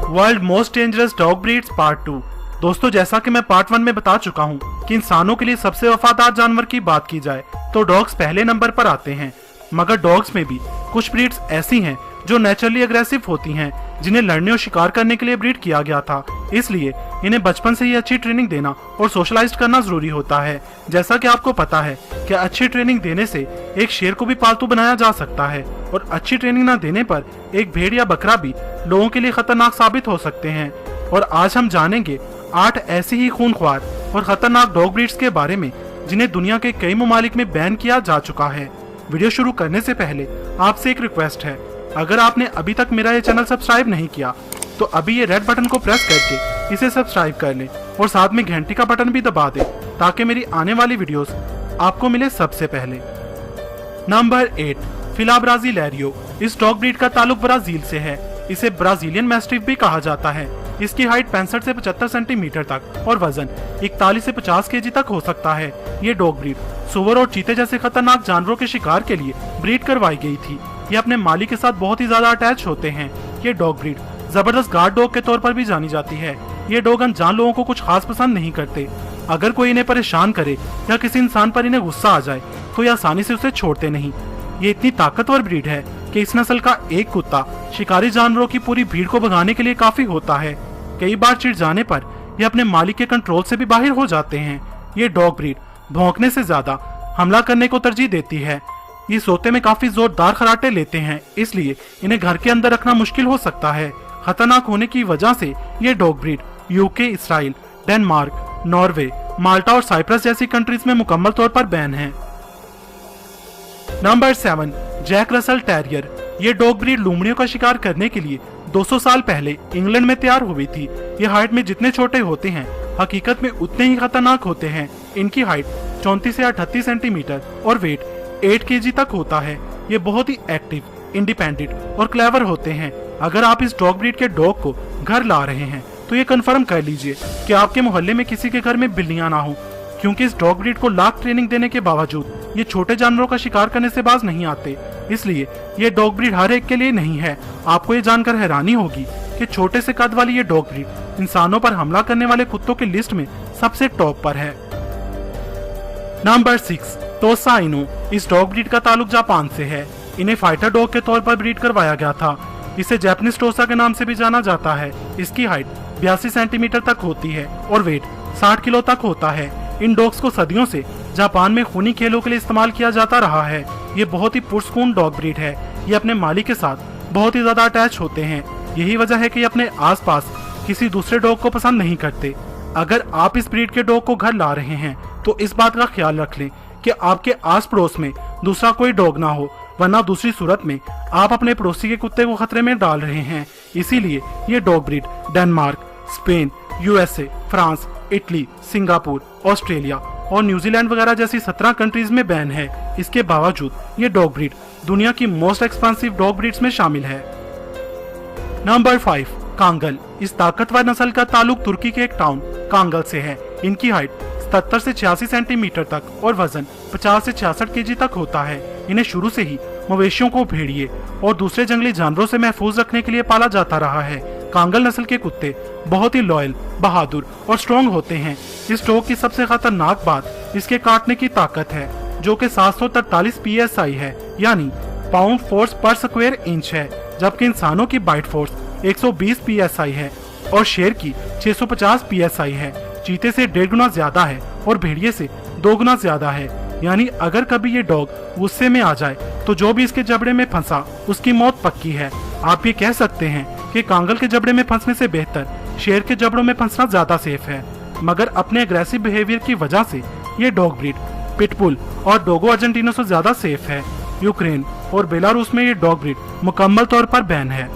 World most dangerous dog breeds part 2। दोस्तों, जैसा कि मैं पार्ट 1 में बता चुका हूं कि इंसानों के लिए सबसे वफादार जानवर की बात की जाए तो डॉग्स पहले नंबर पर आते हैं। मगर डॉग्स में भी कुछ ब्रीड्स ऐसी हैं जो नेचुरली अग्रेसिव होती हैं, जिन्हें लड़ने और शिकार करने के लिए ब्रीड किया गया था। इसलिए इन्हें बचपन से ही अच्छी ट्रेनिंग देना और सोशलाइज करना जरूरी होता है। जैसा कि आपको पता है कि अच्छी ट्रेनिंग देने से एक शेर को भी पालतू बनाया जा सकता है और अच्छी ट्रेनिंग न देने पर एक भेड़ या बकरा भी लोगों के लिए खतरनाक साबित हो सकते हैं। और आज हम जानेंगे 8 ऐसी ही खूनख्वार और खतरनाक डॉग ब्रीड्स के बारे में जिन्हें दुनिया के कई ममालिक में बैन किया जा चुका है। वीडियो शुरू करने से पहले आपसे एक रिक्वेस्ट है, अगर आपने अभी तक मेरा ये चैनल सब्सक्राइब नहीं किया तो अभी ये रेड बटन को प्रेस करके इसे सब्सक्राइब कर लें और साथ में घंटी का बटन भी दबा दें ताकि मेरी आने वाली वीडियोस आपको मिले सबसे पहले। नंबर 8, फिला ब्राजीलेरियो। इस डॉग ब्रीड का ताल्लुक ब्राजील से है। इसे ब्राजीलियन मैस्टिफ भी कहा जाता है। इसकी हाइट 65 से 75 सेंटीमीटर तक और वजन 41 से 50 केजी तक हो सकता है। ये डॉग ब्रीड सुअर और चीते जैसे खतरनाक जानवरों के शिकार के लिए ब्रीड करवाई गई थी। ये अपने मालिक के साथ बहुत ही ज्यादा अटैच होते हैं। ये डॉग ब्रीड जबरदस्त गार्ड डॉग के तौर पर भी जानी जाती है। ये डॉग अनजान लोगों को कुछ खास पसंद नहीं करते। अगर कोई इन्हें परेशान करे या किसी इंसान पर इन्हें गुस्सा आ जाए तो ये आसानी से उसे छोड़ते नहीं। ये इतनी ताकतवर ब्रीड है कि इस नस्ल का एक कुत्ता शिकारी जानवरों की पूरी भीड़ को भगाने के लिए काफी होता है। कई बार चिढ़ जाने पर ये अपने मालिक के कंट्रोल से भी बाहर हो जाते हैं। ये डॉग ब्रीड भौंकने से ज्यादा हमला करने को तरजीह देती है। ये सोते में काफी जोरदार खराटे लेते हैं, इसलिए इन्हें घर के अंदर रखना मुश्किल हो सकता है। खतरनाक होने की वजह से ये dog breed UK, Israel, Denmark, Norway, Malta और साइप्रस जैसी कंट्रीज में मुकम्मल तौर पर बैन है। Number 7, Jack Russell terrier. ये डॉग ब्रीड लोमड़ियों का शिकार करने के लिए 200 साल पहले इंग्लैंड में तैयार हुई थी। ये हाइट में जितने छोटे होते हैं हकीकत में उतने ही खतरनाक होते हैं। इनकी हाइट 34 से 38 सेंटीमीटर और वेट 8 केजी तक होता है। ये बहुत ही एक्टिव, इंडिपेंडेंट और क्लेवर होते हैं। अगर आप इस डॉग ब्रीड के डॉग को घर ला रहे हैं तो ये कंफर्म कर लीजिए कि आपके मोहल्ले में किसी के घर में बिल्लियां ना हो, क्योंकि इस डॉग ब्रीड को लाख ट्रेनिंग देने के बावजूद ये छोटे जानवरों का शिकार करने से बाज नहीं आते। इसलिए ये डॉग ब्रीड हर एक के लिए नहीं है। आपको ये जानकर हैरानी होगी कि छोटे से कद वाली ये डॉग ब्रीड इंसानों पर हमला करने वाले कुत्तों की लिस्ट में सबसे टॉप पर है। नंबर 6, टोसा इनु। इस डॉग ब्रीड का ताल्लुक जापान से है। इन्हें फाइटर डॉग के तौर पर ब्रीड करवाया गया था। इसे जैपनीज टोसा के नाम से भी जाना जाता है। इसकी हाइट 82 सेंटीमीटर तक होती है और वेट 60 किलो तक होता है। इन डॉग्स को सदियों से जापान में खूनी खेलों के लिए इस्तेमाल किया जाता रहा है। ये बहुत ही पुरस्कून डॉग ब्रीड है। ये अपने मालिक के साथ बहुत ही ज्यादा अटैच होते हैं। यही वजह है कि ये अपने आसपास किसी दूसरे डॉग को पसंद नहीं करते। अगर आप इस ब्रीड के डॉग को घर ला रहे हैं तो इस बात का ख्याल रख लें कि आपके आस पड़ोस में दूसरा कोई डॉग ना हो, वरना दूसरी सूरत में आप अपने पड़ोसी के कुत्ते को खतरे में डाल रहे हैं। इसीलिए ये dog breed Denmark, Spain, USA, France, Italy, Singapore, Australia और न्यूजीलैंड वगैरह जैसी 17 कंट्रीज में बैन है। इसके बावजूद ये डॉग ब्रीड दुनिया की मोस्ट एक्सपेंसिव डॉग ब्रीड्स में शामिल है। Number 5, Kangal. इस ताकतवर नस्ल का ताल्लुक तुर्की के एक टाउन कांगल से है। इनकी हाइट 77 से 86 सेंटीमीटर तक और वजन 50 से 66 केजी तक होता है। इन्हें शुरू से ही मवेशियों को भेड़िए और दूसरे जंगली जानवरों से महफूज रखने के लिए पाला जाता रहा है। कांगल नस्ल के कुत्ते बहुत ही लॉयल, बहादुर और स्ट्रॉन्ग होते हैं। इस डॉग की सबसे खतरनाक बात इसके काटने की ताकत है, जो कि 743 PSI है, यानी पाउंड फोर्स पर स्क्वायर इंच है, जबकि इंसानों की बाइट फोर्स 120 PSI है और शेर की 650 PSI है। चीते से 1.5 गुना ज्यादा है और भेड़िए से 2 गुना ज्यादा है। यानी अगर कभी ये डॉग गुस्से में आ जाए तो जो भी इसके जबड़े में फंसा उसकी मौत पक्की है। आप ये कह सकते हैं कि कांगल के जबड़े में फंसने से बेहतर शेर के जबड़ों में फंसना ज्यादा सेफ है। मगर अपने अग्रेसिव बिहेवियर की वजह से ये डॉग ब्रीड पिटबुल और डोगो अर्जेंटिनो से ज्यादा सेफ है। यूक्रेन और बेलारूस में ये डॉग ब्रीड मुकम्मल तौर पर बैन है।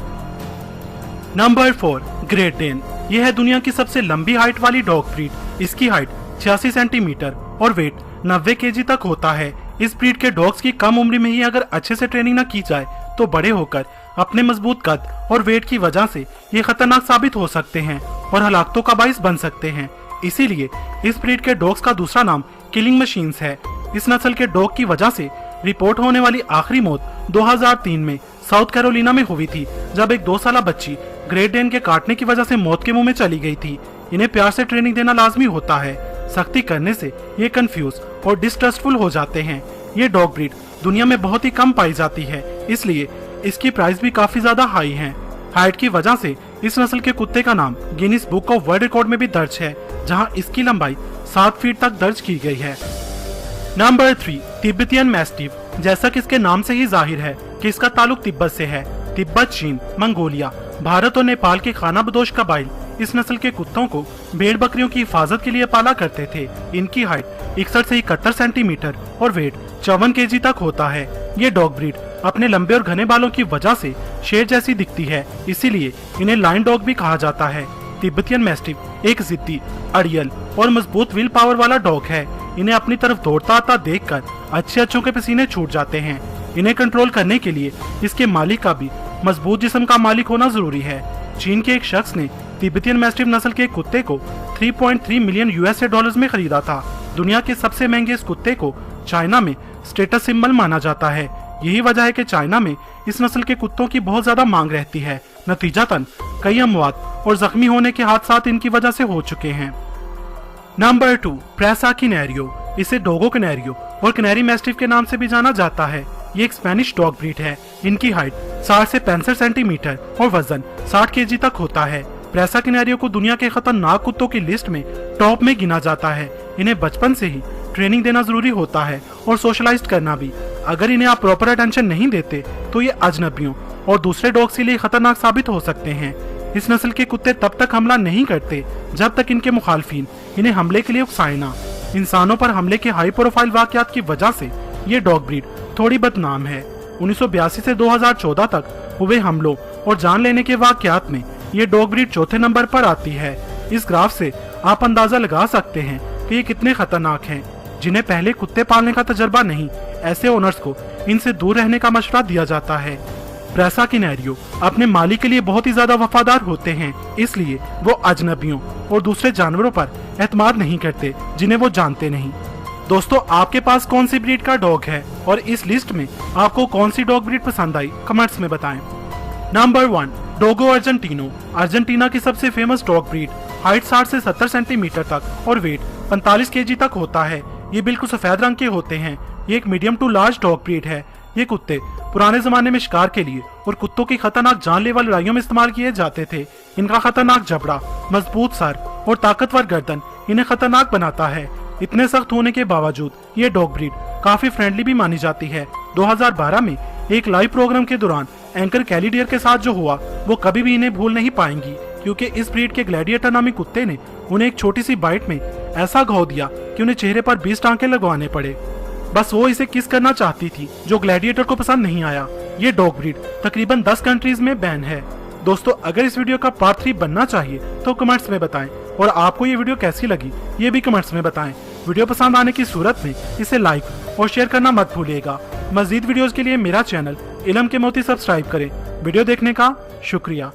Number 4, Great Dane. यह है दुनिया की सबसे लंबी हाइट वाली डॉग ब्रीड। इसकी हाइट 86 सेंटीमीटर और वेट 90 केजी तक होता है। इस ब्रीड के डॉग्स की कम उम्र में ही अगर अच्छे से ट्रेनिंग न की जाए तो बड़े होकर अपने मजबूत कद और वेट की वजह से ये खतरनाक साबित हो सकते हैं और हलाकतों का बाइस बन सकते हैं। इसीलिए इस ब्रीड के डॉग्स का दूसरा नाम किलिंग मशीन्स है। इस नस्ल के डॉग की वजह से रिपोर्ट होने वाली आखिरी मौत 2003 में साउथ कैरोलिना में हुई थी, जब एक 2 साल बच्ची ग्रेट डेन के काटने की वजह से मौत के मुंह में चली गई थी। इन्हें प्यार से ट्रेनिंग देना लाजमी होता है, सख्ती करने से ये कंफ्यूज और डिस्ट्रस्टफुल हो जाते हैं। ये डॉग ब्रीड दुनिया में बहुत ही कम पाई जाती है, इसलिए इसकी प्राइस भी काफी ज्यादा हाई है। हाइट की वजह से इस नस्ल के कुत्ते का नाम Guinness book of world record में भी दर्ज है, जहां इसकी लंबाई 7 फीट तक दर्ज की गई है। Number 3, Tibetan mastiff. जैसा कि इसके नाम से ही जाहिर है कि इसका ताल्लुक तिब्बत से है। तिब्बत, चीन, मंगोलिया, भारत और नेपाल के खानाबदोश कबाइल इस नस्ल के कुत्तों को भेड़ बकरियों की हिफाजत के लिए पाला करते थे। इनकी हाइट 61 से 71 सेंटीमीटर और वेट 54 केजी तक होता है। ये डॉग ब्रीड अपने लंबे और घने बालों की वजह से शेर जैसी दिखती है, इसीलिए इन्हें लाइन डॉग भी कहा जाता है। तिब्बतियन मैस्टिफ एक जिद्दी, अड़ियल और मजबूत विल पावर वाला डॉग है। इन्हें अपनी तरफ दौड़ता आता देखकर अच्छे के पसीने छूट जाते हैं। इन्हें कंट्रोल करने के लिए इसके मालिक का भी मजबूत जिस्म का मालिक होना जरूरी है। चीन के एक शख्स ने तिब्बतियन मैस्टिफ नस्ल के कुत्ते को 3.3 मिलियन यूएसए डॉलर्स में खरीदा था। दुनिया के सबसे महंगे इस कुत्ते को चाइना में स्टेटस सिंबल माना जाता है। यही वजह है कि चाइना में इस नस्ल के कुत्तों की बहुत ज्यादा मांग रहती है। नतीजतन कई अमवात और जख्मी होने के हादसात इनकी वजह से हो चुके हैं। नंबर 2, प्रेसा कैनेरियो। इसे डोगो कैनेरियो और कैनेरी मैस्टिफ के नाम से भी जाना जाता है। ये एक स्पेनिश डॉग ब्रीड है। इनकी हाइट 60 से 65 सेंटीमीटर और वजन 60 केजी तक होता है। प्रेसा कैनेरियो को दुनिया के खतरनाक कुत्तों की लिस्ट में टॉप में गिना जाता है। इन्हें बचपन से ही ट्रेनिंग देना जरूरी होता है और सोशलाइज करना भी। अगर इन्हें आप प्रॉपर अटेंशन नहीं देते तो ये अजनबियों और दूसरे डॉग्स के लिए खतरनाक साबित हो सकते हैं। इस नस्ल के कुत्ते तब तक हमला नहीं करते जब तक इनके मुखालफिन इन्हें हमले के लिए उकसाए ना। इंसानों पर हमले के हाई प्रोफाइल वाकयात की वजह से ये डॉग ब्रीड थोड़ी बदनाम है। 1982 से 2014 तक हुए हमलों और जान लेने के वाकयात में ये डॉग ब्रीड चौथे नंबर पर आती है। इस ग्राफ से आप अंदाजा लगा सकते हैं कि ये कितने खतरनाक हैं। जिन्हें पहले कुत्ते पालने का तजर्बा नहीं, ऐसे ओनर्स को इनसे दूर रहने का मशवरा दिया जाता है। प्रेसा कैनेरियो अपने मालिक के लिए बहुत ही ज्यादा वफादार होते हैं, इसलिए वो अजनबियों और दूसरे जानवरों पर एतमाद नहीं करते जिन्हें वो जानते नहीं। दोस्तों, आपके पास कौन सी ब्रीड का डॉग है और इस लिस्ट में आपको कौन सी डॉग ब्रीड पसंद आई, कमेंट्स में बताएं। Number 1, डोगो Argentino. अर्जेंटीना की सबसे फेमस डॉग ब्रीड। हाइट 60 से 70 सेंटीमीटर तक और वेट 45 केजी तक होता है। ये बिल्कुल सफेद रंग के होते हैं। ये एक medium to large dog breed है। ये कुत्ते पुराने जमाने में शिकार के लिए और कुत्तों की खतरनाक जानलेवा लड़ाइयों में इस्तेमाल किए जाते थे। इनका खतरनाक जबड़ा, मजबूत सर और ताकतवर गर्दन इन्हें खतरनाक बनाता है। इतने सख्त होने के बावजूद ये डॉग ब्रीड काफी फ्रेंडली भी मानी जाती है। 2012 में एक लाइव प्रोग्राम के दौरान एंकर कैली डियर के साथ जो हुआ वो कभी भी इन्हें भूल नहीं पाएंगी, क्योंकि इस ब्रीड के ग्लैडिएटर नामी कुत्ते ने उन्हें एक छोटी सी बाइट में ऐसा घाव दिया कि उन्हें चेहरे पर 20 टांके लगवाने पड़े। बस वो इसे किस करना चाहती थी, जो ग्लैडिएटर को पसंद नहीं आया। ये डॉग ब्रीड तकरीबन 10 कंट्रीज में बैन है। दोस्तों, अगर इस वीडियो का पार्ट 3 बनना चाहिए तो कमेंट्स में बताएं और आपको ये वीडियो कैसी लगी ये भी कमेंट्स में बताएं। वीडियो पसंद आने की सूरत में इसे लाइक और शेयर करना मत भूलिएगा। मजीद वीडियोस के लिए मेरा चैनल इल्म के मोती सब्सक्राइब करें। वीडियो देखने का शुक्रिया।